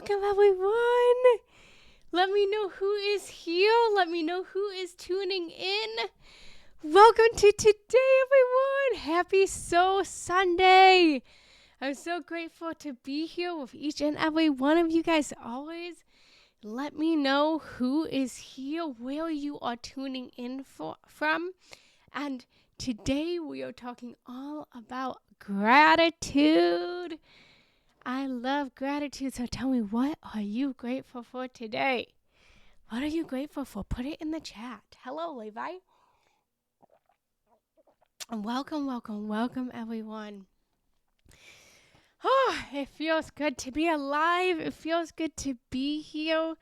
Welcome, everyone. Let me know who is here. Let me know who is tuning in. Welcome to today, everyone. Happy Soul Sunday. I'm so grateful to be here with each and every one of you guys always. Let me know who is here, where you are tuning in from. And today we are talking all about gratitude. I love gratitude, so tell me, what are you grateful for today? What are you grateful for? Put it in the chat. Hello, Levi. Welcome, everyone. Oh, it feels good to be alive. It feels good to be here.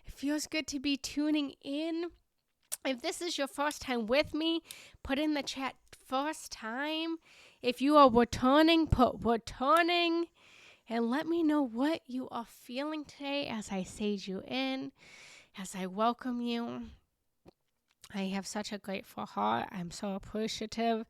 It feels good to be tuning in. If this is your first time with me, put in the chat first time. If you are returning, put returning. And let me know what you are feeling today as I sage you in, as I welcome you. I have such a grateful heart. I'm so appreciative.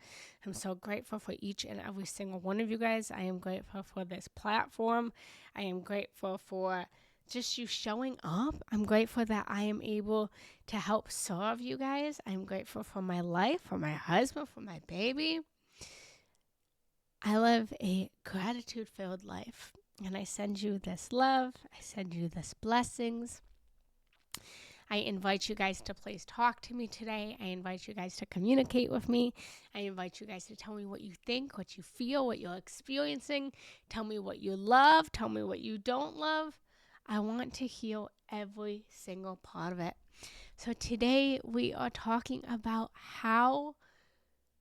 I'm so grateful for each and every single one of you guys. I am grateful for this platform. I am grateful for just you showing up. I'm grateful that I am able to help serve you guys. I'm grateful for my life, for my husband, for my baby. I live a gratitude-filled life, and I send you this love. I send you this blessings. I invite you guys to please talk to me today. I invite you guys to communicate with me. I invite you guys to tell me what you think, what you feel, what you're experiencing. Tell me what you love. Tell me what you don't love. I want to heal every single part of it. So today we are talking about how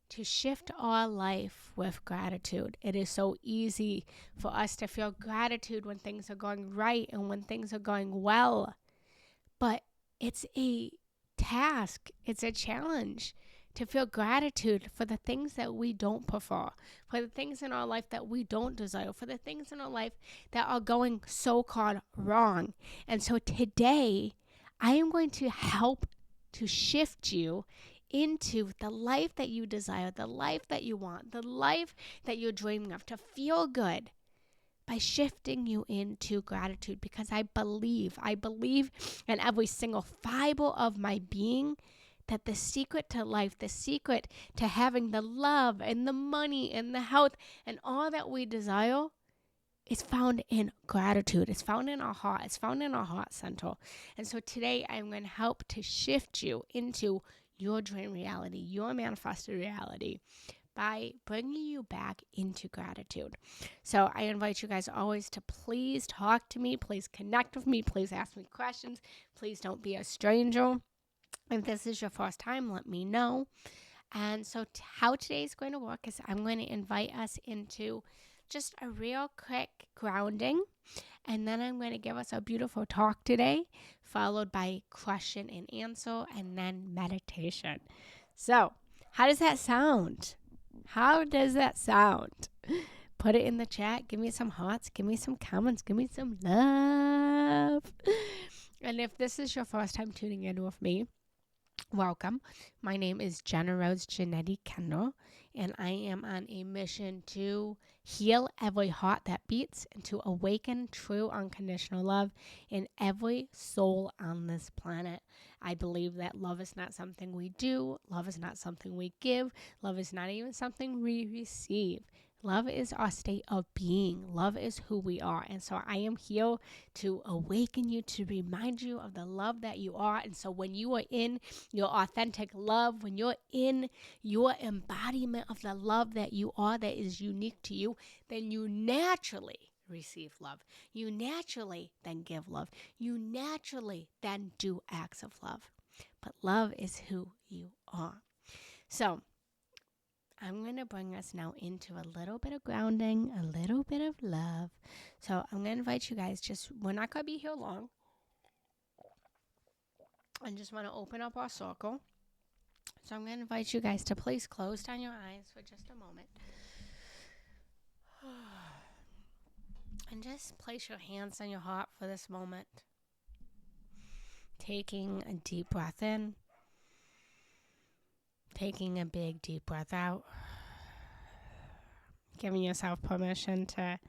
to shift our life with gratitude. It is so easy for us to feel gratitude when things are going right and when things are going well. But it's a task, it's a challenge to feel gratitude for the things that we don't prefer, for the things in our life that we don't desire, for the things in our life that are going so-called wrong. And so today, I am going to help to shift you into the life that you desire, the life that you want, the life that you're dreaming of, to feel good by shifting you into gratitude, because I believe in every single fiber of my being that the secret to life, the secret to having the love and the money and the health and all that we desire is found in gratitude. It's found in our heart. It's found in our heart center. And so today I'm going to help to shift you into your dream reality, your manifested reality, by bringing you back into gratitude. So I invite you guys always to please talk to me, please connect with me, please ask me questions, please don't be a stranger. If this is your first time, let me know. And so how today is going to work is I'm going to invite us into just a real quick grounding, and then I'm going to give us a beautiful talk today, followed by question and answer, and then meditation. So how does that sound? How does that sound? Put it in the chat. Give me some hearts. Give me some comments. Give me some love. And if this is your first time tuning in with me, welcome. My name is Jenna Rose Janetti Kendall, and I am on a mission to heal every heart that beats and to awaken true unconditional love in every soul on this planet. I believe that love is not something we do. Love is not something we give. Love is not even something we receive. Love is our state of being. Love is who we are. And so I am here to awaken you, to remind you of the love that you are. And so when you are in your authentic love, when you're in your embodiment of the love that you are, that is unique to you, then you naturally receive love. You naturally then give love. You naturally then do acts of love. But love is who you are. So I'm going to bring us now into a little bit of grounding, a little bit of love. So I'm going to invite you guys, we're not going to be here long. I just want to open up our circle. So I'm going to invite you guys to please close down your eyes for just a moment. And just place your hands on your heart for this moment. Taking a deep breath in. Taking a big deep breath out. Giving yourself permission to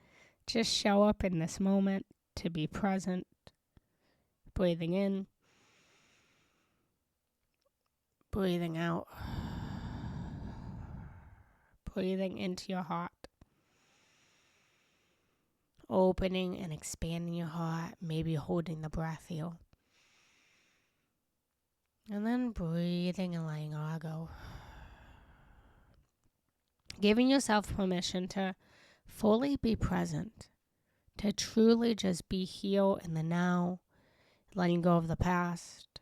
just show up in this moment. to be present. Breathing in, breathing out, breathing into your heart. Opening and expanding your heart, maybe holding the breath here. And then breathing and letting it all go. Giving yourself permission to fully be present, to truly just be here in the now, letting go of the past,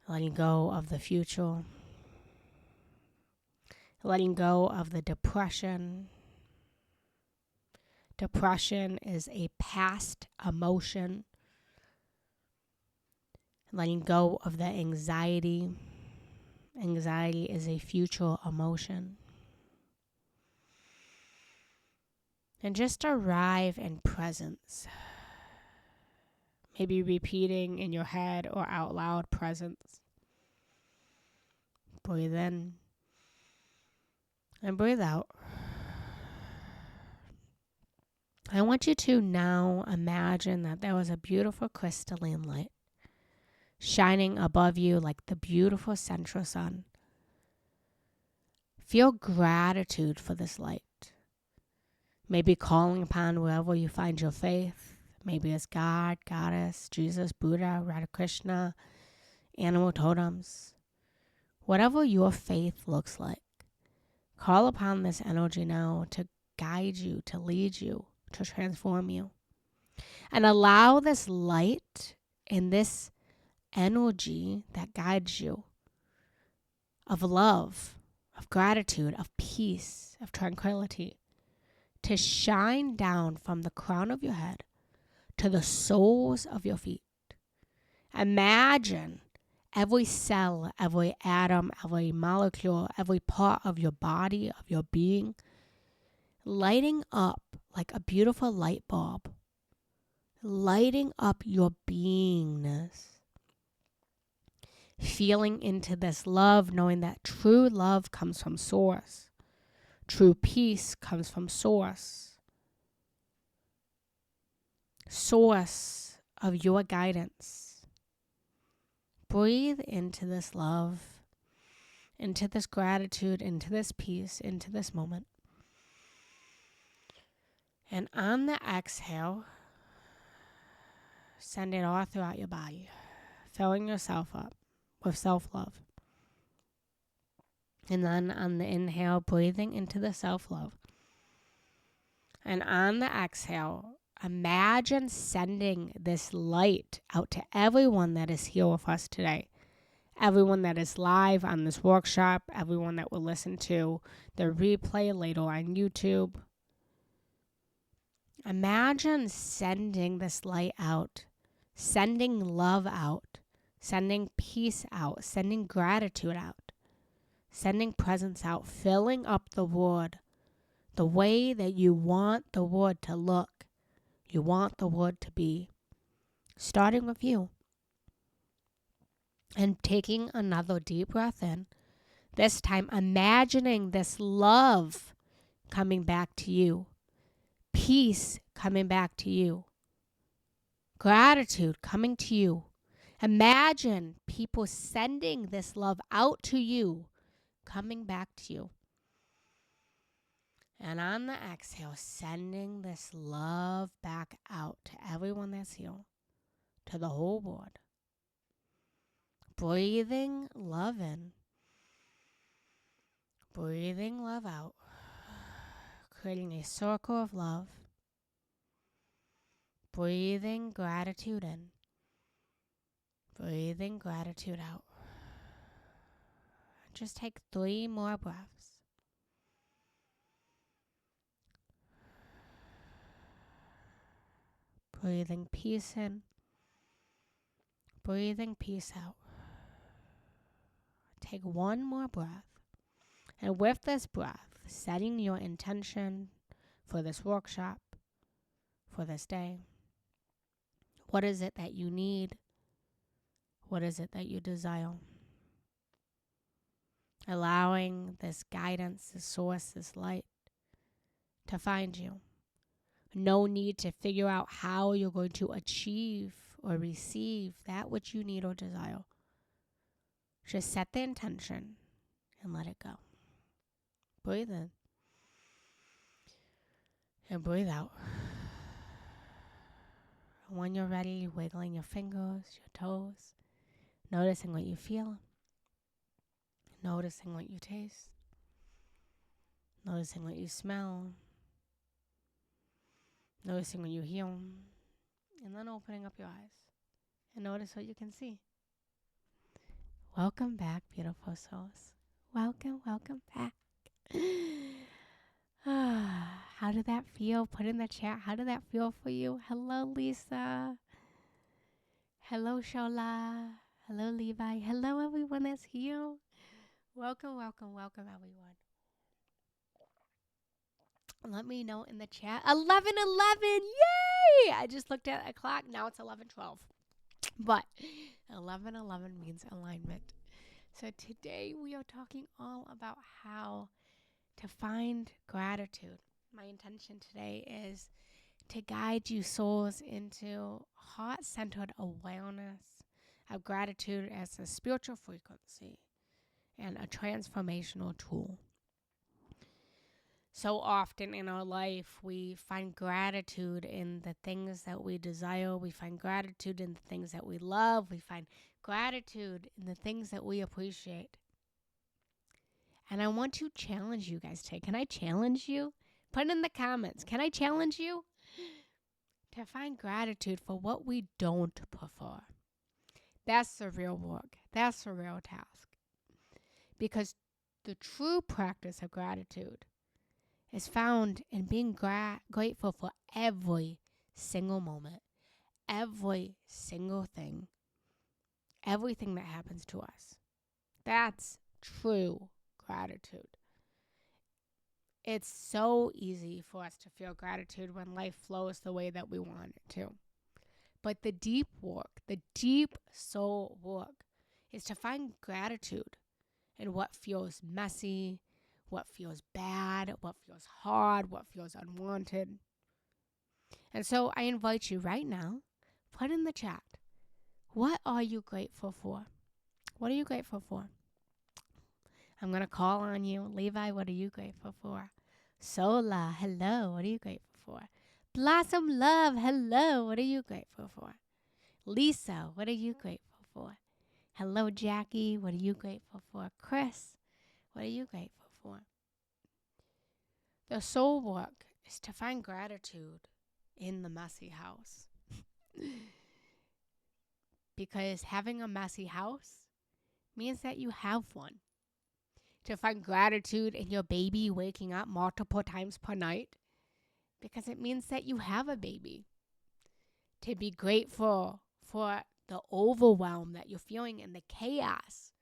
letting go of the future, letting go of the depression. Depression is a past emotion. Letting go of the anxiety. Anxiety is a future emotion. And just arrive in presence. Maybe repeating in your head or out loud presence. Breathe in and breathe out. I want you to now imagine that there was a beautiful crystalline light shining above you like the beautiful central sun. Feel gratitude for this light. Maybe calling upon wherever you find your faith. Maybe it's God, Goddess, Jesus, Buddha, Radha Krishna, animal totems. Whatever your faith looks like. Call upon this energy now to guide you, to lead you, to transform you. And allow this light and this energy that guides you of love, of gratitude, of peace, of tranquility, to shine down from the crown of your head to the soles of your feet. Imagine every cell, every atom, every molecule, every part of your body, of your being, lighting up like a beautiful light bulb, lighting up your beingness. Feeling into this love, knowing that true love comes from source. True peace comes from source. Source of your guidance. Breathe into this love, into this gratitude, into this peace, into this moment. And on the exhale, send it all throughout your body, filling yourself up with self-love. And then on the inhale, breathing into the self-love. And on the exhale, imagine sending this light out to everyone that is here with us today. Everyone that is live on this workshop, everyone that will listen to the replay later on YouTube. Imagine sending this light out, sending love out, sending peace out, sending gratitude out, sending presence out, filling up the world the way that you want the world to look, you want the world to be, starting with you. And taking another deep breath in, this time imagining this love coming back to you, peace coming back to you, gratitude coming to you. Imagine people sending this love out to you, coming back to you. And on the exhale, sending this love back out to everyone that's here, to the whole world. Breathing love in, breathing love out, creating a circle of love. Breathing gratitude in, breathing gratitude out. Just take 3 more breaths. Breathing peace in, breathing peace out. Take 1 more breath. And with this breath, setting your intention for this workshop, for this day. What is it that you need? What is it that you desire? Allowing this guidance, this source, this light to find you. No need to figure out how you're going to achieve or receive that which you need or desire. Just set the intention and let it go. Breathe in and breathe out. When you're ready, wiggling your fingers, your toes, noticing what you feel, noticing what you taste, noticing what you smell, noticing what you hear, and then opening up your eyes and notice what you can see. Welcome back, beautiful souls. Welcome back. How did that feel? Put in the chat. How did that feel for you? Hello, Lisa. Hello, Shola. Hello, Levi. Hello, everyone that's here. Welcome, everyone. Let me know in the chat. 11:11. Yay! I just looked at a clock. Now it's 11:12. But 11:11 means alignment. So today we are talking all about how to find gratitude. My intention today is to guide you souls into heart-centered awareness of gratitude as a spiritual frequency and a transformational tool. So often in our life, we find gratitude in the things that we desire. We find gratitude in the things that we love. We find gratitude in the things that we appreciate. And I want to challenge you guys today. Can I challenge you? Put in the comments. Can I challenge you to find gratitude for what we don't prefer? That's the real work. That's the real task. Because the true practice of gratitude is found in being grateful for every single moment, every single thing, everything that happens to us. That's true gratitude. It's so easy for us to feel gratitude when life flows the way that we want it to. But the deep work, the deep soul work, is to find gratitude in what feels messy, what feels bad, what feels hard, what feels unwanted. And so I invite you right now, put in the chat, what are you grateful for? What are you grateful for? I'm going to call on you. Levi, what are you grateful for? Sola, hello, what are you grateful for? Blossom Love, hello, what are you grateful for? Lisa, what are you grateful for? Hello, Jackie, what are you grateful for? Chris, what are you grateful for? The soul work is to find gratitude in the messy house. Because having a messy house means that you have one. To find gratitude in your baby waking up multiple times per night, because it means that you have a baby. To be grateful for the overwhelm that you're feeling and the chaos,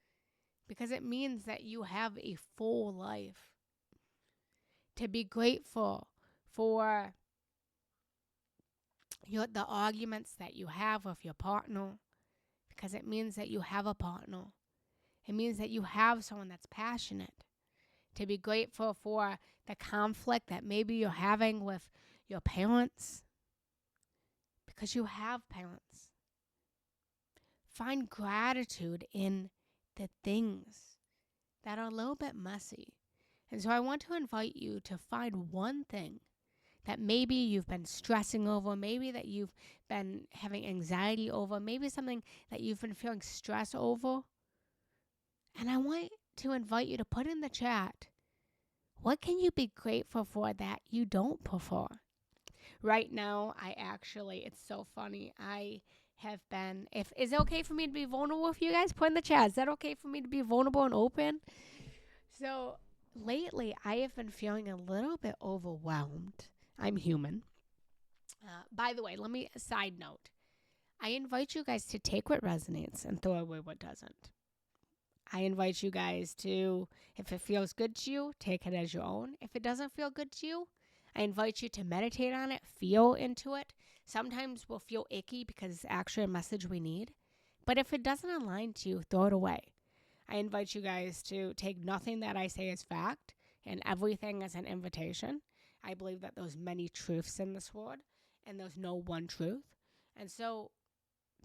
because it means that you have a full life. To be grateful for the arguments that you have with your partner, because it means that you have a partner. It means that you have someone that's passionate. To be grateful for the conflict that maybe you're having with your parents, because you have parents. Find gratitude in the things that are a little bit messy. And so I want to invite you to find one thing that maybe you've been stressing over, maybe that you've been having anxiety over, maybe something that you've been feeling stress over. And I want to invite you to put in the chat, what can you be grateful for that you don't prefer? Right now, it's so funny. I have been, is it okay for me to be vulnerable with you guys? Put in the chat. Is that okay for me to be vulnerable and open? So lately, I have been feeling a little bit overwhelmed. I'm human. By the way, side note. I invite you guys to take what resonates and throw away what doesn't. I invite you guys to, if it feels good to you, take it as your own. If it doesn't feel good to you, I invite you to meditate on it, feel into it. Sometimes we'll feel icky because it's actually a message we need. But if it doesn't align to you, throw it away. I invite you guys to take nothing that I say as fact and everything as an invitation. I believe that there's many truths in this world and there's no one truth. And so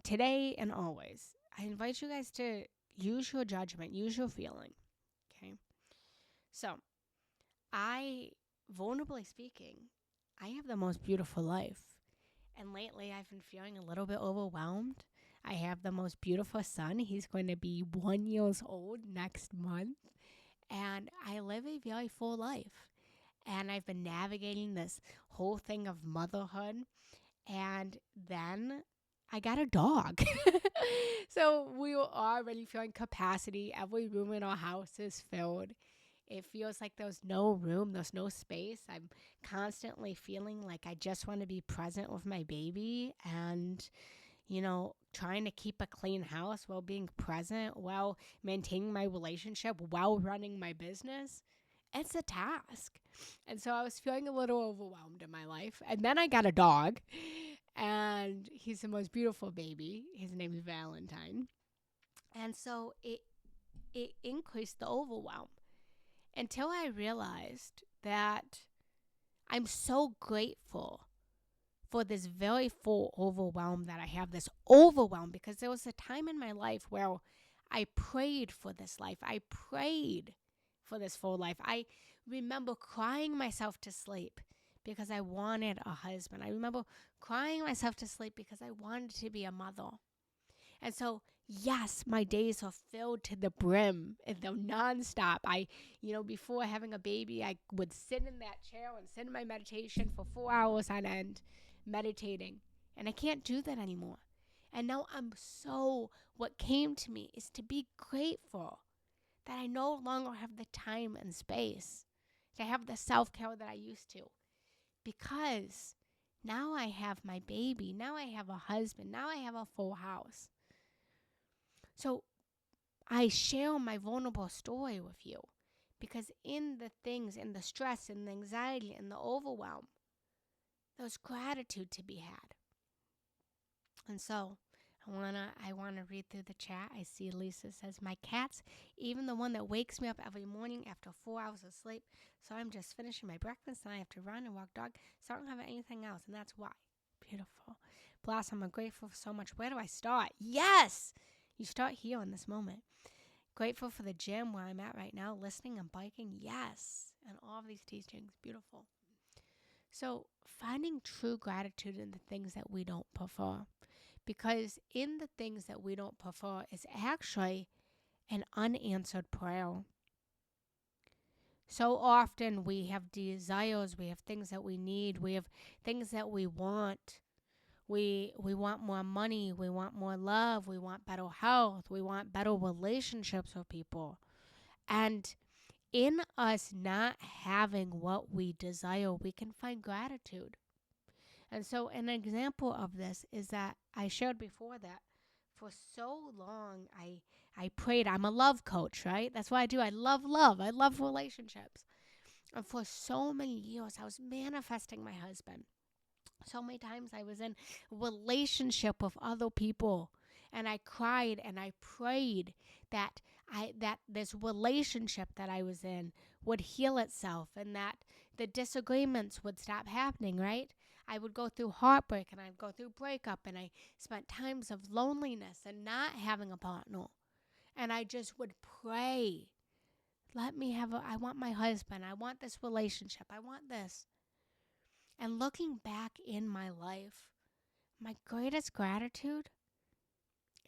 today and always, I invite you guys to use your judgment, use your feeling. Okay. So vulnerably speaking, I have the most beautiful life. And lately I've been feeling a little bit overwhelmed. I have the most beautiful son. He's going to be 1 year old next month. And I live a very full life. And I've been navigating this whole thing of motherhood. And then I got a dog. So we were already feeling capacity. Every room in our house is filled. It feels like there's no room, there's no space. I'm constantly feeling like I just want to be present with my baby and, trying to keep a clean house while being present, while maintaining my relationship, while running my business. It's a task. And so I was feeling a little overwhelmed in my life. And then I got a dog, and he's the most beautiful baby. His name is Valentine. And so it increased the overwhelm until I realized that I'm so grateful for this very full overwhelm that I have, this overwhelm, because there was a time in my life where I prayed for this life. I prayed for this full life. I remember crying myself to sleep because I wanted a husband. I remember crying myself to sleep because I wanted to be a mother. And so, yes, my days are filled to the brim and they're nonstop. Before having a baby, I would sit in that chair and sit in my meditation for 4 hours on end, meditating. And I can't do that anymore. And now what came to me is to be grateful that I no longer have the time and space to have the self-care that I used to. Because now I have my baby, now I have a husband, now I have a full house. So I share my vulnerable story with you because in the things, in the stress, in the anxiety, in the overwhelm, there's gratitude to be had. And so I wanna read through the chat. I see Lisa says, my cats, even the one that wakes me up every morning after 4 hours of sleep. So I'm just finishing my breakfast and I have to run and walk dog. So I don't have anything else, and that's why. Beautiful. Blossom, I'm grateful for so much. Where do I start? Yes! You start here in this moment. Grateful for the gym where I'm at right now, listening and biking. Yes. And all of these teachings. Beautiful. So finding true gratitude in the things that we don't prefer. Because in the things that we don't prefer is actually an unanswered prayer. So often we have desires, we have things that we need, we have things that we want. We want more money, we want more love, we want better health, we want better relationships with people. And in us not having what we desire, we can find gratitude. And so an example of this is that I shared before that for so long I prayed. I'm a love coach, right? That's what I do. I love love. I love relationships. And for so many years, I was manifesting my husband. So many times I was in relationship with other people, and I cried and I prayed that this relationship that I was in would heal itself and that the disagreements would stop happening, right? I would go through heartbreak and I'd go through breakup, and I spent times of loneliness and not having a partner. And I just would pray, I want my husband, I want this relationship, I want this. And looking back in my life, my greatest gratitude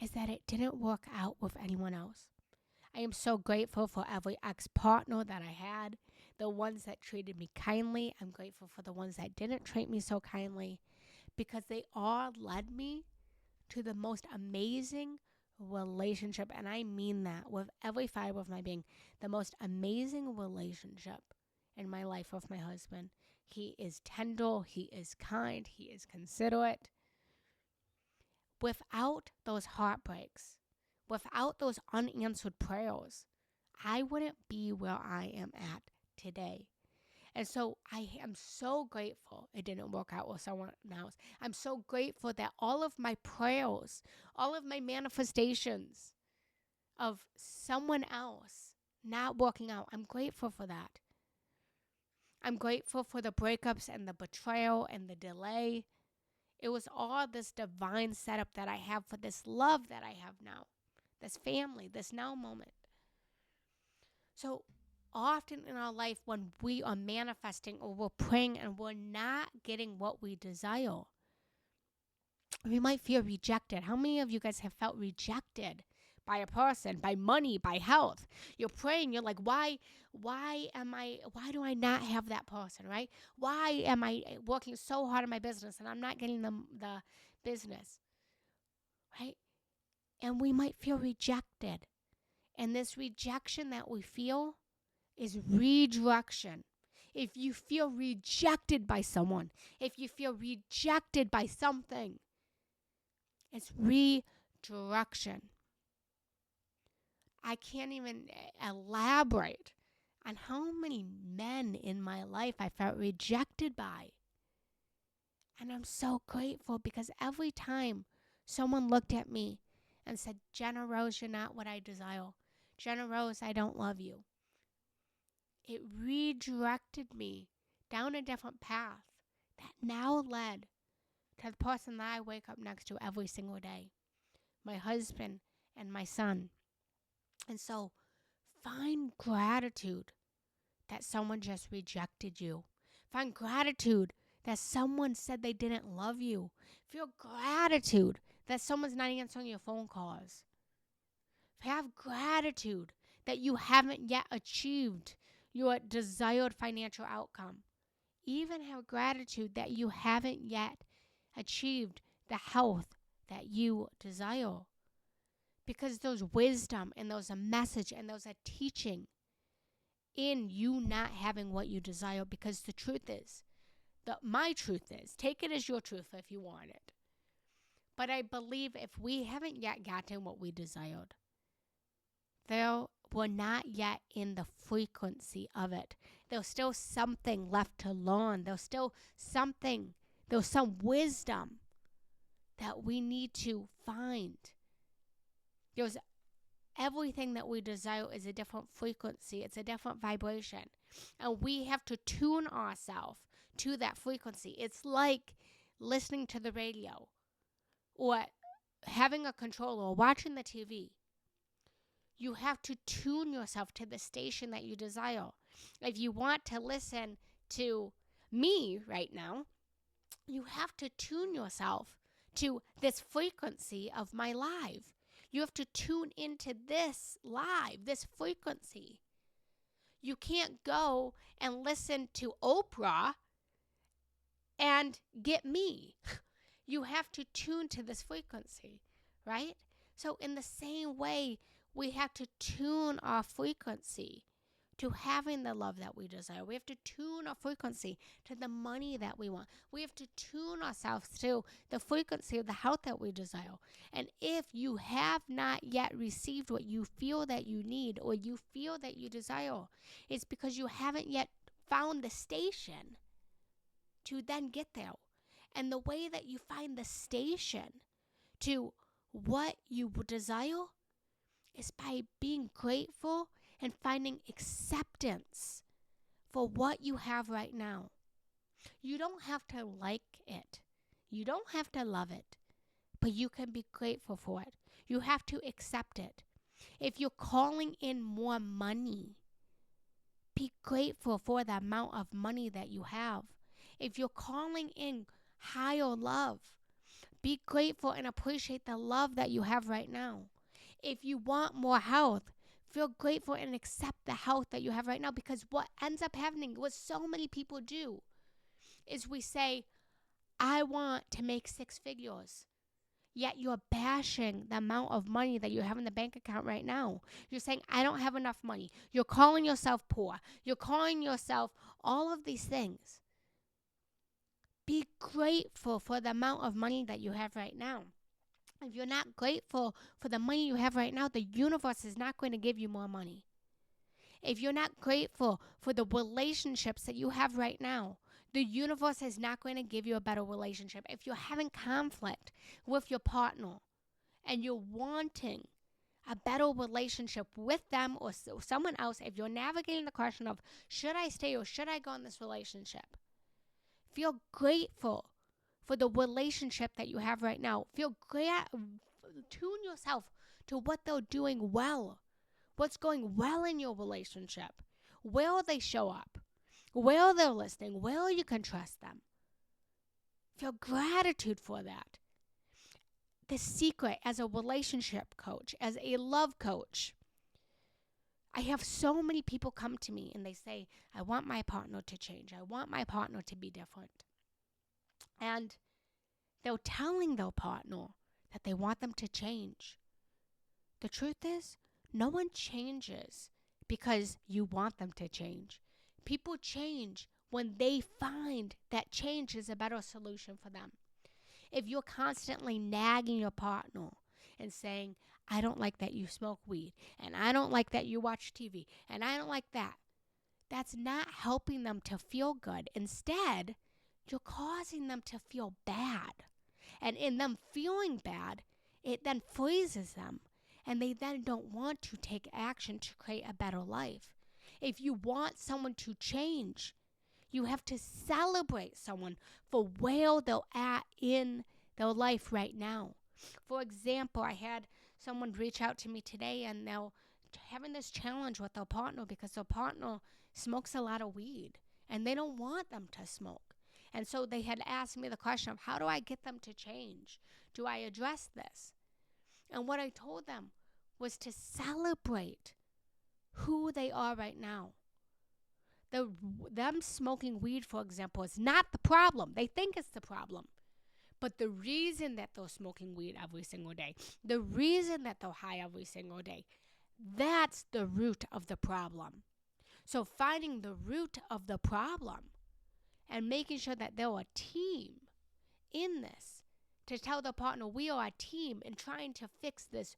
is that it didn't work out with anyone else. I am so grateful for every ex-partner that I had, the ones that treated me kindly. I'm grateful for the ones that didn't treat me so kindly, because they all led me to the most amazing relationship. And I mean that with every fiber of my being, the most amazing relationship in my life with my husband. He is tender, he is kind, he is considerate. Without those heartbreaks, without those unanswered prayers, I wouldn't be where I am at today. And so I am so grateful it didn't work out with someone else. I'm so grateful that all of my prayers, all of my manifestations of someone else not working out, I'm grateful for that. I'm grateful for the breakups and the betrayal and the delay. It was all this divine setup that I have for this love that I have now, this family, this now moment. So often in our life, when we are manifesting or we're praying and we're not getting what we desire, we might feel rejected. How many of you guys have felt rejected by a person, by money, by health? You're praying, you're like, why do I not have that person, right? Why am I working so hard in my business and I'm not getting the business, right? And we might feel rejected. And this rejection that we feel is redirection. If you feel rejected by someone, if you feel rejected by something, it's redirection. I can't even elaborate on how many men in my life I felt rejected by. And I'm so grateful because every time someone looked at me and said, Jenna Rose, you're not what I desire. Jenna Rose, I don't love you. It redirected me down a different path that now led to the person that I wake up next to every single day, my husband and my son. And so find gratitude that someone just rejected you. Find gratitude that someone said they didn't love you. Feel gratitude that someone's not answering your phone calls. Have gratitude that you haven't yet achieved your desired financial outcome. Even have gratitude that you haven't yet achieved the health that you desire. Because there's wisdom and there's a message and there's a teaching in you not having what you desire. Because the truth is, my truth is, take it as your truth if you want it. But I believe if we haven't yet gotten what we desired, we're not yet in the frequency of it. There's still something left to learn. There's some wisdom that we need to find. Everything that we desire is a different frequency. It's a different vibration. And we have to tune ourselves to that frequency. It's like listening to the radio or having a controller or watching the TV. You have to tune yourself to the station that you desire. If you want to listen to me right now, you have to tune yourself to this frequency of my live. You have to tune into this live, this frequency. You can't go and listen to Oprah and get me. You have to tune to this frequency, right? So in the same way, we have to tune our frequency to having the love that we desire. We have to tune our frequency to the money that we want. We have to tune ourselves to the frequency of the health that we desire. And if you have not yet received what you feel that you need or you feel that you desire, it's because you haven't yet found the station to then get there. And the way that you find the station to what you desire is by being grateful and finding acceptance for what you have right now. You don't have to like it. You don't have to love it. But you can be grateful for it. You have to accept it. If you're calling in more money, be grateful for the amount of money that you have. If you're calling in higher love, be grateful and appreciate the love that you have right now. If you want more health, feel grateful and accept the health that you have right now. Because what ends up happening, what so many people do, is we say, I want to make 6 figures. Yet you're bashing the amount of money that you have in the bank account right now. You're saying, I don't have enough money. You're calling yourself poor. You're calling yourself all of these things. Be grateful for the amount of money that you have right now. If you're not grateful for the money you have right now, the universe is not going to give you more money. If you're not grateful for the relationships that you have right now, the universe is not going to give you a better relationship. If you're having conflict with your partner and you're wanting a better relationship with them or someone else, if you're navigating the question of should I stay or should I go in this relationship, feel grateful for the relationship that you have right now. Tune yourself to what they're doing well, what's going well in your relationship, where they show up, where they're listening, where you can trust them. Feel gratitude for that. The secret as a relationship coach, as a love coach, I have so many people come to me and they say, I want my partner to change. I want my partner to be different. And they're telling their partner that they want them to change. The truth is, no one changes because you want them to change. People change when they find that change is a better solution for them. If you're constantly nagging your partner and saying, I don't like that you smoke weed, and I don't like that you watch TV, and I don't like that, that's not helping them to feel good. Instead, you're causing them to feel bad. And in them feeling bad, it then freezes them. And they then don't want to take action to create a better life. If you want someone to change, you have to celebrate someone for where they're at in their life right now. For example, I had someone reach out to me today and they're having this challenge with their partner because their partner smokes a lot of weed and they don't want them to smoke. And so they had asked me the question of how do I get them to change? Do I address this? And what I told them was to celebrate who they are right now. Them smoking weed, for example, is not the problem. They think it's the problem. But the reason that they're smoking weed every single day, the reason that they're high every single day, that's the root of the problem. So finding the root of the problem and making sure that they're a team in this, to tell the partner we are a team in trying to fix this.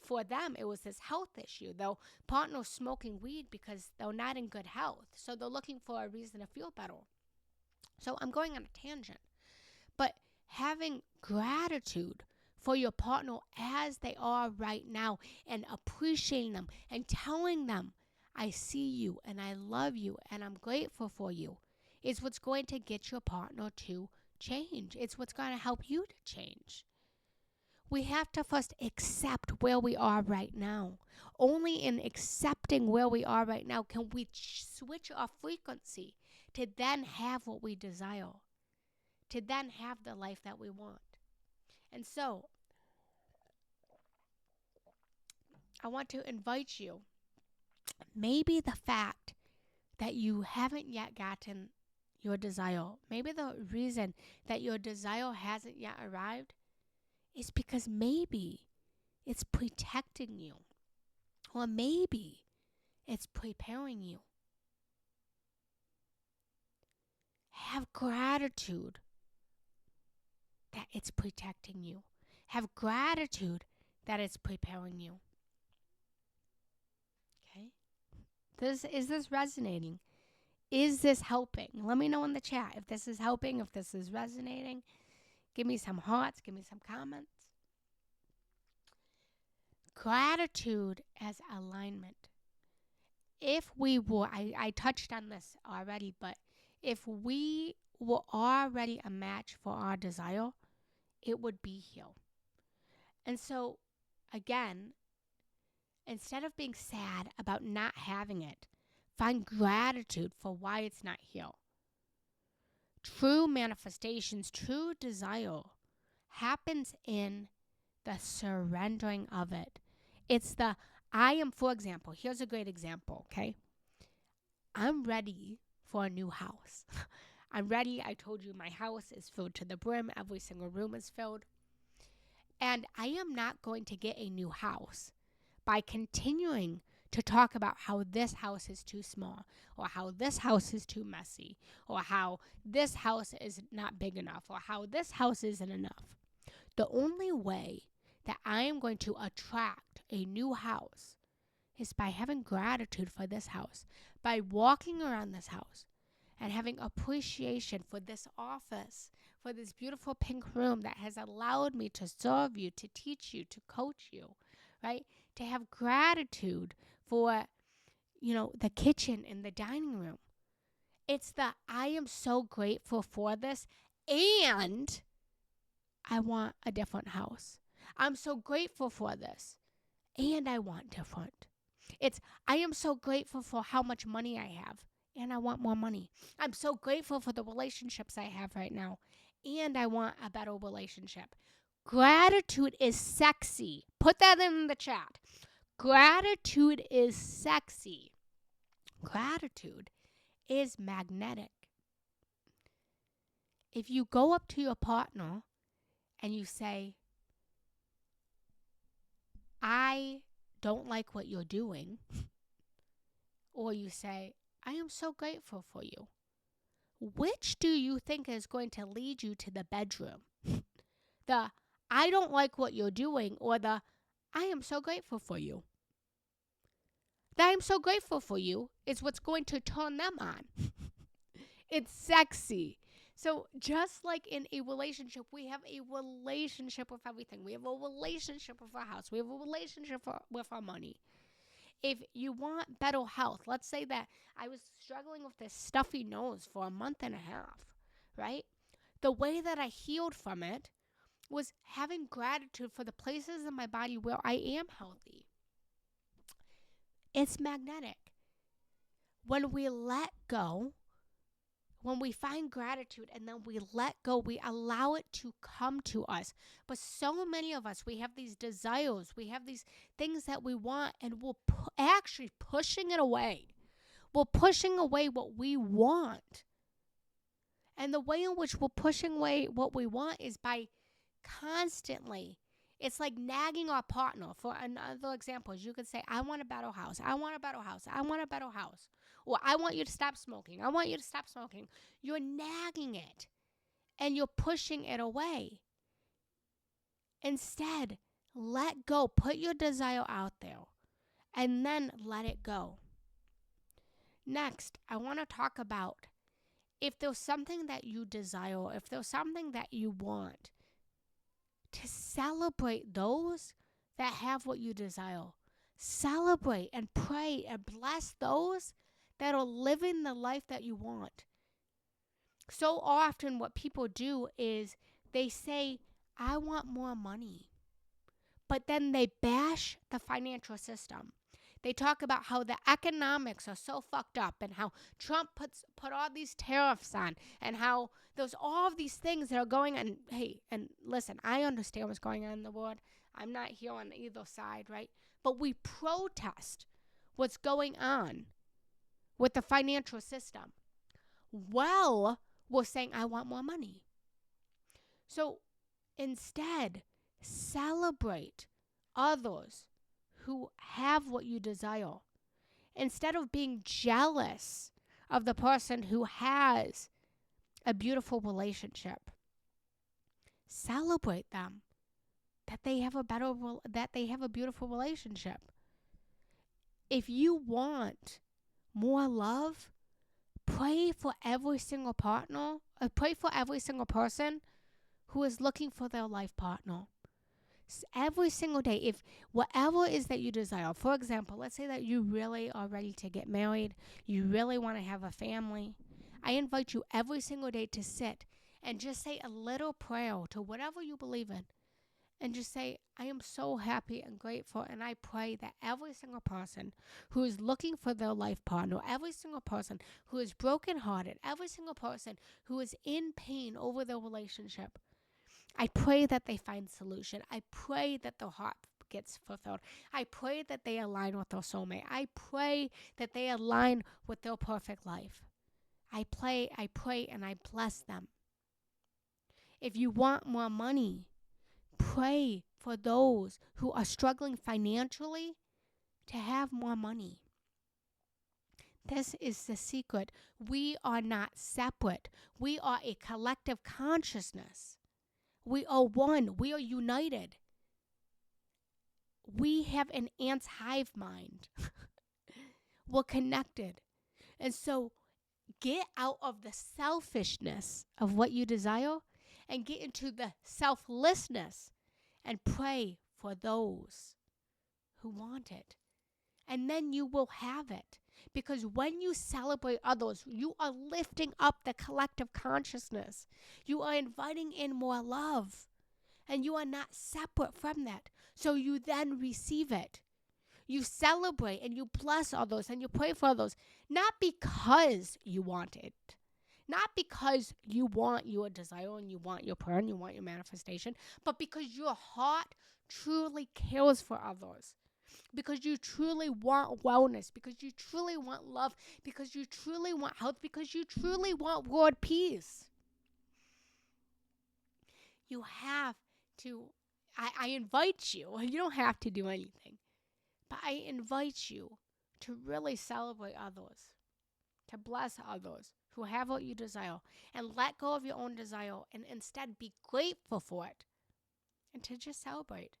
For them, it was this health issue. Their partner smoking weed because they're not in good health. So they're looking for a reason to feel better. So I'm going on a tangent. But having gratitude for your partner as they are right now and appreciating them and telling them, I see you and I love you and I'm grateful for you, is what's going to get your partner to change. It's what's going to help you to change. We have to first accept where we are right now. Only in accepting where we are right now can we switch our frequency to then have what we desire, to then have the life that we want. And so, I want to invite you, maybe the fact that you haven't yet gotten your desire, maybe the reason that your desire hasn't yet arrived is because maybe it's protecting you, or maybe it's preparing you. Have gratitude that it's protecting you. Have gratitude that it's preparing you. Okay? Is this resonating? Is this helping? Let me know in the chat if this is helping, if this is resonating. Give me some hearts, give me some comments. Gratitude as alignment. If we were, I touched on this already, but if we were already a match for our desire, it would be here. And so, again, instead of being sad about not having it, find gratitude for why it's not here. True manifestations, true desire happens in the surrendering of it. It's for example, here's a great example, okay? I'm ready for a new house. I'm ready. I told you my house is filled to the brim. Every single room is filled. And I am not going to get a new house by continuing to talk about how this house is too small, or how this house is too messy, or how this house is not big enough, or how this house isn't enough. The only way that I am going to attract a new house is by having gratitude for this house, by walking around this house and having appreciation for this office, for this beautiful pink room that has allowed me to serve you, to teach you, to coach you, right? to have gratitude for, the kitchen and the dining room. It's the I am so grateful for this, and I want a different house. I'm so grateful for this, and I want different. It's I am so grateful for how much money I have, and I want more money. I'm so grateful for the relationships I have right now, and I want a better relationship. Gratitude is sexy. Put that in the chat. Gratitude is sexy. Gratitude is magnetic. If you go up to your partner and you say, I don't like what you're doing, or you say, I am so grateful for you, which do you think is going to lead you to the bedroom? The I don't like what you're doing, or the I am so grateful for you? The I am so grateful for you is what's going to turn them on. It's sexy. So just like in a relationship, we have a relationship with everything. We have a relationship with our house. We have a relationship with our money. If you want better health, let's say that I was struggling with this stuffy nose for a month and a half, right? The way that I healed from it was having gratitude for the places in my body where I am healthy. It's magnetic. When we let go, when we find gratitude and then we let go, we allow it to come to us. But so many of us, we have these desires, we have these things that we want, and we're actually pushing it away. We're pushing away what we want. And the way in which we're pushing away what we want is by constantly, it's like nagging our partner. For another example, you could say, I want a better house. I want a better house. I want a better house. Or I want you to stop smoking. I want you to stop smoking. You're nagging it and you're pushing it away. Instead, let go. Put your desire out there and then let it go. Next, I want to talk about if there's something that you desire, if there's something that you want, to celebrate those that have what you desire. Celebrate and pray and bless those that are living the life that you want. So often what people do is they say, I want more money. But then they bash the financial system. They talk about how the economics are so fucked up and how Trump put all these tariffs on and how there's all of these things that are going on. Hey, and listen, I understand what's going on in the world. I'm not here on either side, right? But we protest what's going on with the financial system. Well, we're saying, I want more money. So instead, celebrate others who have what you desire. Instead of being jealous of the person who has a beautiful relationship, celebrate them that they have a beautiful relationship. If you want more love, pray for every single partner, pray for every single person who is looking for their life partner. Every single day, if whatever it is that you desire, for example, let's say that you really are ready to get married, you really want to have a family, I invite you every single day to sit and just say a little prayer to whatever you believe in. And just say, I am so happy and grateful, and I pray that every single person who is looking for their life partner, every single person who is brokenhearted, every single person who is in pain over their relationship, I pray that they find solution. I pray that their heart gets fulfilled. I pray that they align with their soulmate. I pray that they align with their perfect life. I pray, and I bless them. If you want more money, pray for those who are struggling financially to have more money. This is the secret. We are not separate. We are a collective consciousness. We are one. We are united. We have an ant's hive mind. We're connected. And so get out of the selfishness of what you desire and get into the selflessness and pray for those who want it. And then you will have it. Because when you celebrate others, you are lifting up the collective consciousness. You are inviting in more love. And you are not separate from that. So you then receive it. You celebrate and you bless others and you pray for others. Not because you want it. Not because you want your desire and you want your prayer and you want your manifestation. But because your heart truly cares for others. Because you truly want wellness, because you truly want love, because you truly want health, because you truly want world peace. You have to, I invite you, you don't have to do anything, but I invite you to really celebrate others, to bless others who have what you desire, and let go of your own desire and instead be grateful for it, and to just celebrate.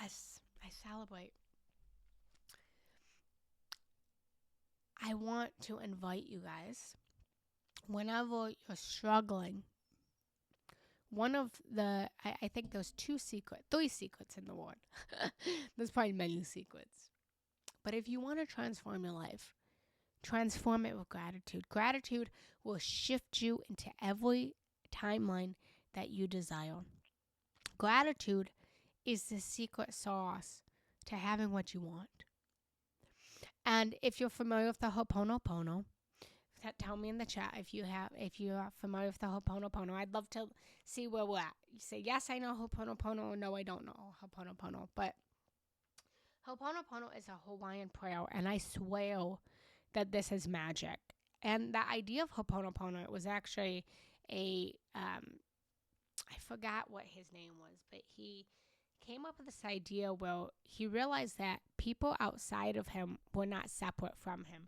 Yes, I celebrate. I want to invite you guys, whenever you're struggling, one of the, I think there's three secrets in the world. There's probably many secrets. But if you want to transform your life, transform it with gratitude. Gratitude will shift you into every timeline that you desire. Gratitude is the secret sauce to having what you want. And if you're familiar with the Ho'oponopono, tell me in the chat if you are familiar with the Ho'oponopono. I'd love to see where we're at. You say, yes, I know Ho'oponopono, or no, I don't know Ho'oponopono. But Ho'oponopono is a Hawaiian prayer, and I swear that this is magic. And the idea of Ho'oponopono, it was actually I forgot what his name was, but he came up with this idea where he realized that people outside of him were not separate from him.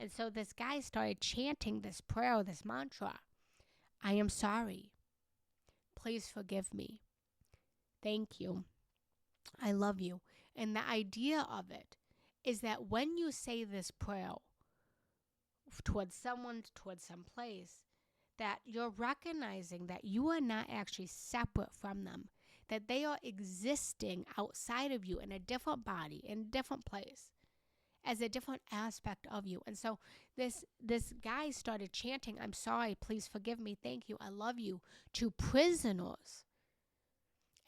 And so this guy started chanting this prayer, this mantra. I am sorry. Please forgive me. Thank you. I love you. And the idea of it is that when you say this prayer towards someone, towards some place, that you're recognizing that you are not actually separate from them, that they are existing outside of you in a different body, in a different place, as a different aspect of you. And so this guy started chanting, I'm sorry, please forgive me, thank you, I love you, to prisoners.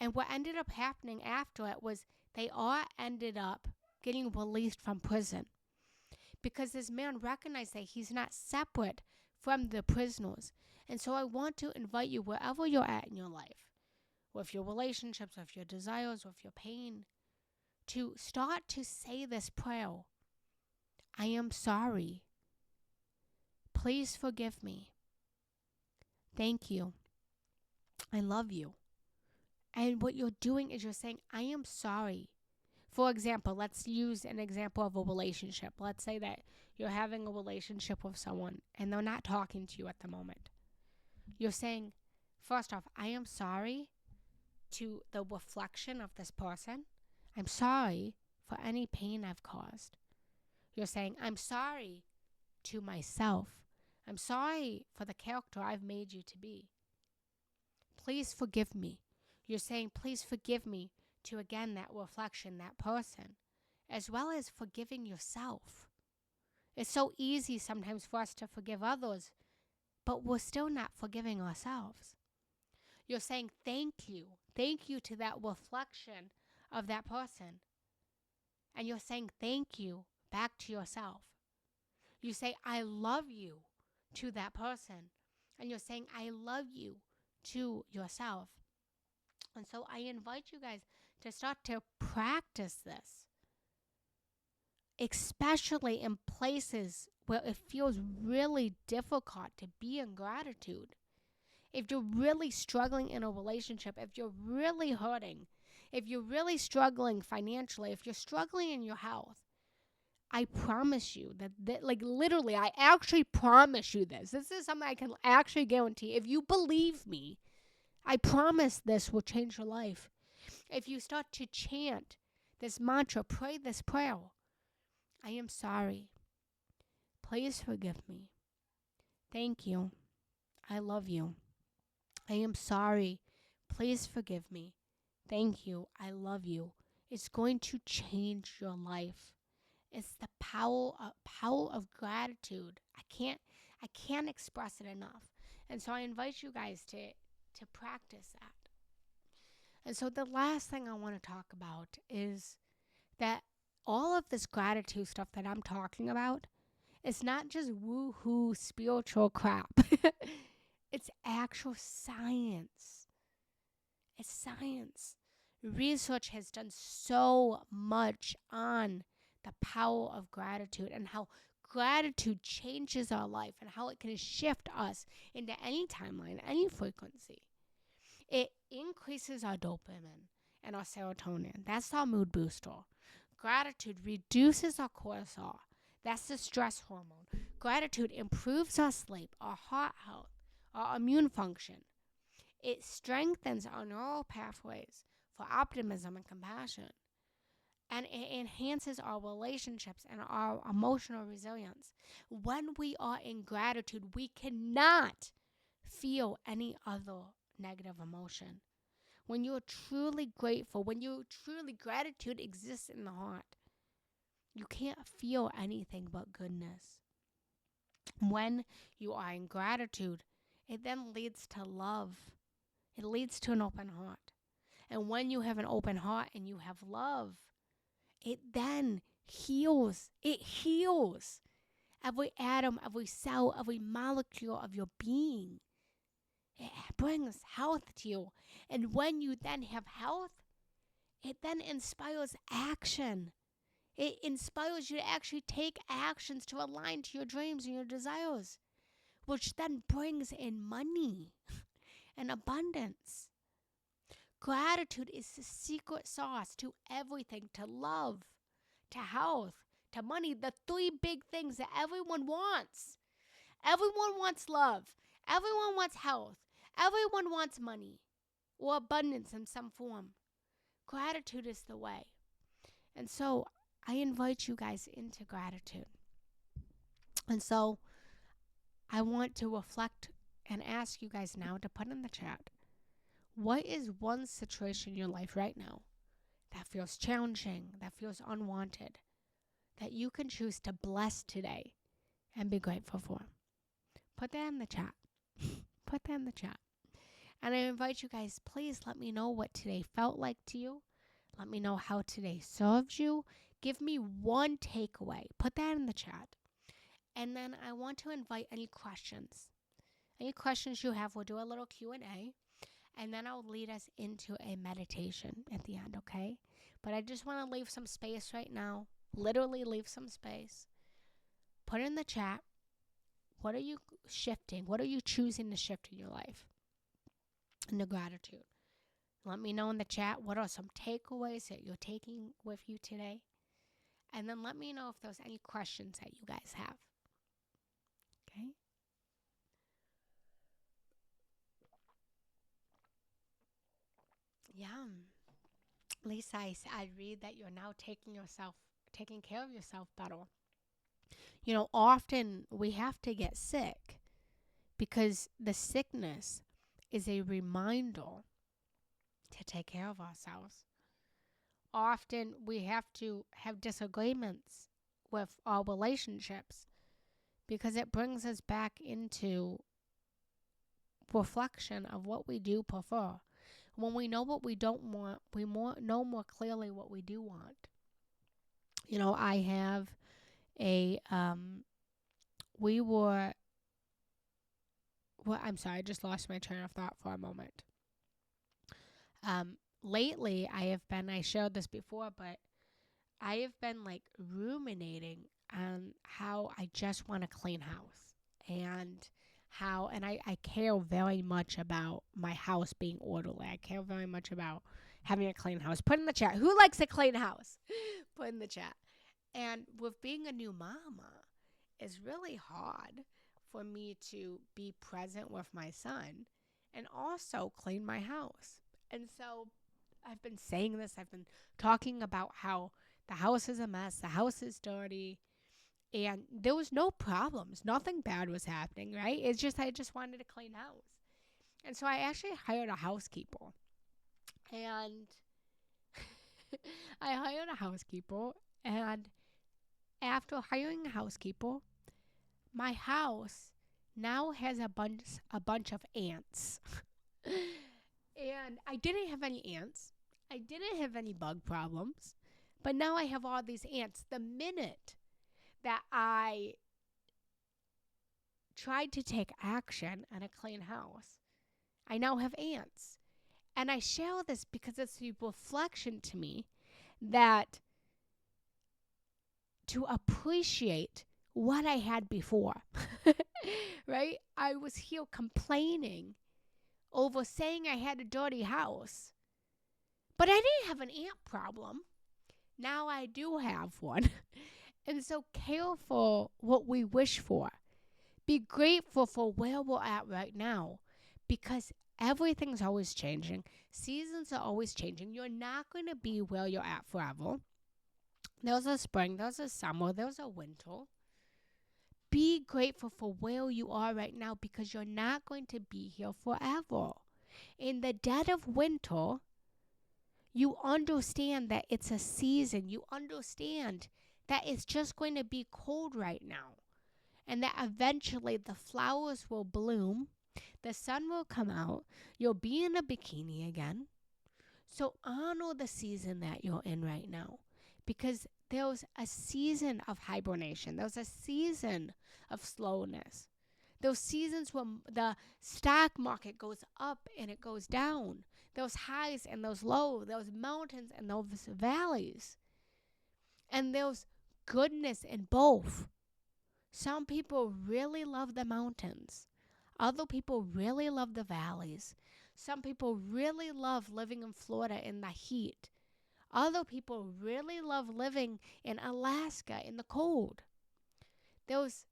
And what ended up happening after it was they all ended up getting released from prison. Because this man recognized that he's not separate from the prisoners. And so I want to invite you, wherever you're at in your life, with your relationships, with your desires, with your pain, to start to say this prayer. I am sorry. Please forgive me. Thank you. I love you. And what you're doing is you're saying, I am sorry. For example, let's use an example of a relationship. Let's say that you're having a relationship with someone and they're not talking to you at the moment. You're saying, first off, I am sorry to the reflection of this person. I'm sorry for any pain I've caused. You're saying, I'm sorry to myself. I'm sorry for the character I've made you to be. Please forgive me. You're saying, please forgive me to, again, that reflection, that person, as well as forgiving yourself. It's so easy sometimes for us to forgive others, but we're still not forgiving ourselves. You're saying thank you to that reflection of that person. And you're saying thank you back to yourself. You say, I love you to that person. And you're saying, I love you to yourself. And so I invite you guys to start to practice this, especially in places where it feels really difficult to be in gratitude. If you're really struggling in a relationship, if you're really hurting, if you're really struggling financially, if you're struggling in your health, I promise you that like literally, I actually promise you this. This is something I can actually guarantee. If you believe me, I promise this will change your life. If you start to chant this mantra, pray this prayer, I am sorry. Please forgive me. Thank you. I love you. I am sorry. Please forgive me. thank you, I love you, it's going to change your life. It's the power of gratitude. I can't express it enough. And so I invite you guys to practice that. And so the last thing I want to talk about is that all of this gratitude stuff that I'm talking about is not just woohoo spiritual crap. It's actual science. It's science. Research has done so much on the power of gratitude and how gratitude changes our life and how it can shift us into any timeline, any frequency. It increases our dopamine and our serotonin. That's our mood booster. Gratitude reduces our cortisol. That's the stress hormone. Gratitude improves our sleep, our heart health, our immune function. It strengthens our neural pathways for optimism and compassion. And it enhances our relationships and our emotional resilience. When we are in gratitude, we cannot feel any other negative emotion. When you're truly grateful, gratitude exists in the heart, you can't feel anything but goodness. When you are in gratitude, it then leads to love. It leads to an open heart. And when you have an open heart and you have love, it then heals. It heals every atom, every cell, every molecule of your being. It brings health to you. And when you then have health, it then inspires action. It inspires you to actually take actions to align to your dreams and your desires, which then brings in money and abundance. Gratitude is the secret sauce to everything, to love, to health, to money, the three big things that everyone wants. Everyone wants love. Everyone wants health. Everyone wants money or abundance in some form. Gratitude is the way. And so I invite you guys into gratitude. And so I want to reflect and ask you guys now to put in the chat, what is one situation in your life right now that feels challenging, that feels unwanted, that you can choose to bless today and be grateful for? Put that in the chat. Put that in the chat. And I invite you guys, please let me know what today felt like to you. Let me know how today served you. Give me one takeaway. Put that in the chat. And then I want to invite any questions. Any questions you have, we'll do a little Q&A. And then I'll lead us into a meditation at the end, okay? But I just want to leave some space right now. Literally leave some space. Put in the chat. What are you shifting? What are you choosing to shift in your life? Into gratitude. Let me know in the chat what are some takeaways that you're taking with you today. And then let me know if there's any questions that you guys have. Okay? Yeah. Lisa, I read that you're now taking care of yourself better. You know, often we have to get sick because the sickness is a reminder to take care of ourselves. Often we have to have disagreements with our relationships because it brings us back into reflection of what we do prefer. When we know what we don't want, we know more clearly what we do want. You know, I have I'm sorry, I just lost my train of thought for a moment. Lately, I shared this before, but I have been like ruminating on how I just want a clean house and I care very much about my house being orderly. I care very much about having a clean house. Put in the chat, who likes a clean house? Put in the chat. And with being a new mama, it's really hard for me to be present with my son and also clean my house. And so I've been saying this, I've been talking about how the house is a mess, the house is dirty, and there was no problems. Nothing bad was happening, right? It's just I just wanted a clean house. And so I actually hired a housekeeper. And I hired a housekeeper. And after hiring a housekeeper, my house now has a bunch of ants. And I didn't have any ants. I didn't have any bug problems. But now I have all these ants. The minute that I tried to take action on a clean house, I now have ants. And I share this because it's a reflection to me that to appreciate what I had before, right? I was here complaining over saying I had a dirty house, but I didn't have an ant problem. Now I do have one. And so careful what we wish for. Be grateful for where we're at right now because everything's always changing. Seasons are always changing. You're not going to be where you're at forever. There's a spring, there's a summer, there's a winter. Be grateful for where you are right now because you're not going to be here forever. In the dead of winter, you understand that it's a season. You understand that it's just going to be cold right now. And that eventually the flowers will bloom, the sun will come out, you'll be in a bikini again. So honor the season that you're in right now because there's a season of hibernation. There's a season of slowness. Those seasons when the stock market goes up and it goes down. Those highs and those lows, those mountains and those valleys. And there's goodness in both. Some people really love the mountains. Other people really love the valleys. Some people really love living in Florida in the heat. Other people really love living in Alaska in the cold. There's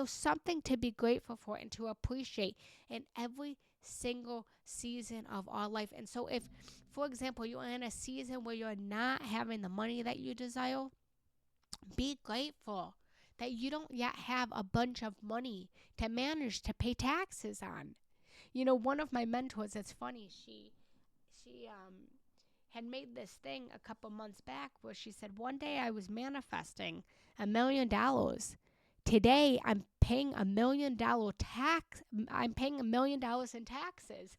something to be grateful for and to appreciate in every single season of our life. And so if, for example, you're in a season where you're not having the money that you desire, be grateful that you don't yet have a bunch of money to manage to pay taxes on. You know, one of my mentors, it's funny, she had made this thing a couple months back where she said, one day I was manifesting $1 million. Today I'm paying $1 million tax. I'm paying $1 million in taxes.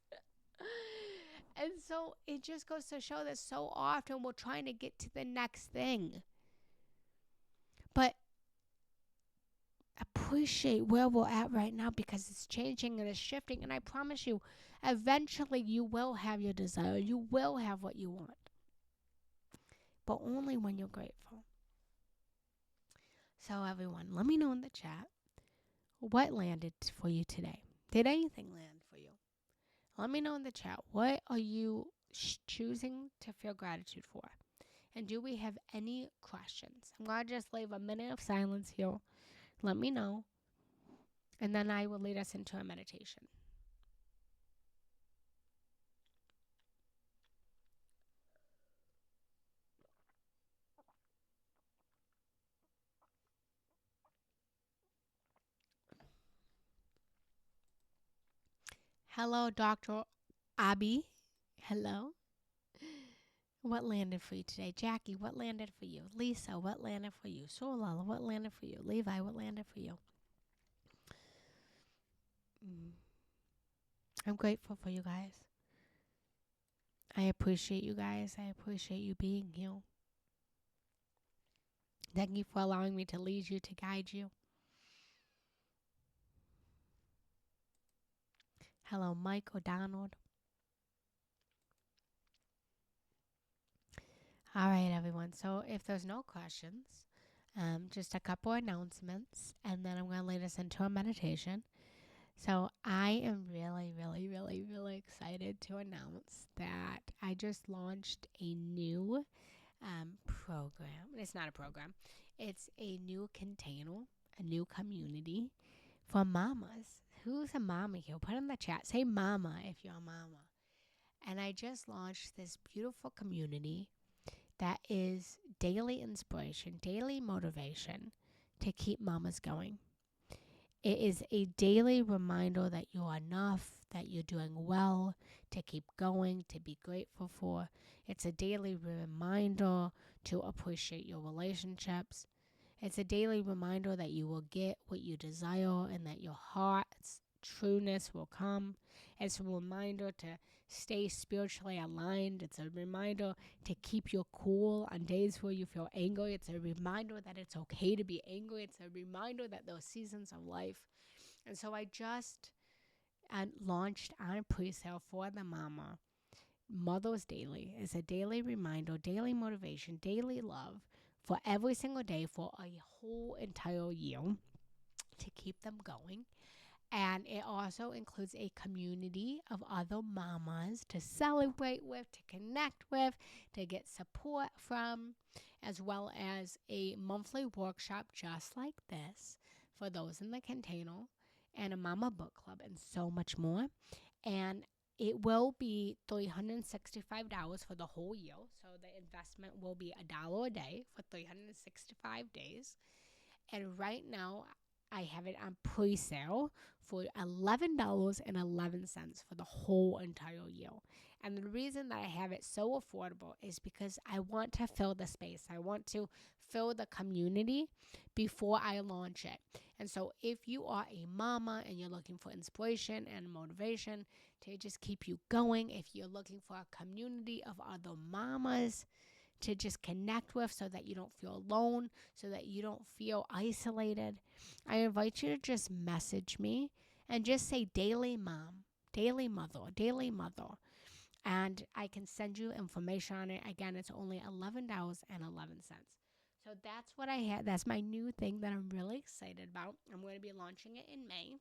And so it just goes to show that so often we're trying to get to the next thing. But appreciate where we're at right now because it's changing and it's shifting. And I promise you, eventually you will have your desire. You will have what you want. But only when you're grateful. So everyone, let me know in the chat what landed for you today. Did anything land for you? Let me know in the chat. What are you choosing to feel gratitude for? And do we have any questions? I'm going to just leave a minute of silence here. Let me know. And then I will lead us into a meditation. Hello, Dr. Abby. Hello. What landed for you today? Jackie, what landed for you? Lisa, what landed for you? Solala, what landed for you? Levi, what landed for you? I'm grateful for you guys. I appreciate you guys. I appreciate you being here. Thank you for allowing me to lead you, to guide you. Hello, Mike O'Donnell. All right, everyone. So if there's no questions, just a couple announcements, and then I'm going to lead us into a meditation. So I am really, really, really, really excited to announce that I just launched a new program. It's not a program. It's a new container, a new community for mamas. Who's a mama here? Put in the chat. Say mama if you're a mama. And I just launched this beautiful community that is daily inspiration, daily motivation to keep mamas going. It is a daily reminder that you are enough, that you're doing well, to keep going, to be grateful for. It's a daily reminder to appreciate your relationships. It's a daily reminder that you will get what you desire and that your heart's trueness will come. It's a reminder to stay spiritually aligned. It's a reminder to keep your cool on days where you feel angry. It's a reminder that it's okay to be angry. It's a reminder that those seasons of life. And so I just launched on pre-sale for the mama. Mother's Daily is a daily reminder, daily motivation, daily love for every single day for a whole entire year to keep them going. And it also includes a community of other mamas to celebrate with, to connect with, to get support from, as well as a monthly workshop just like this for those in the container, and a mama book club, and so much more. And it will be $365 for the whole year. So the investment will be $1 a day for 365 days. And right now, I have it on pre-sale for $11.11 for the whole entire year. And the reason that I have it so affordable is because I want to fill the space. I want to fill the community before I launch it. And so if you are a mama and you're looking for inspiration and motivation to just keep you going, if you're looking for a community of other mamas to just connect with so that you don't feel alone, so that you don't feel isolated, I invite you to just message me and just say daily mom, daily mother, daily mother. And I can send you information on it. Again, it's only $11.11. So that's what I had. That's my new thing that I'm really excited about. I'm going to be launching it in May.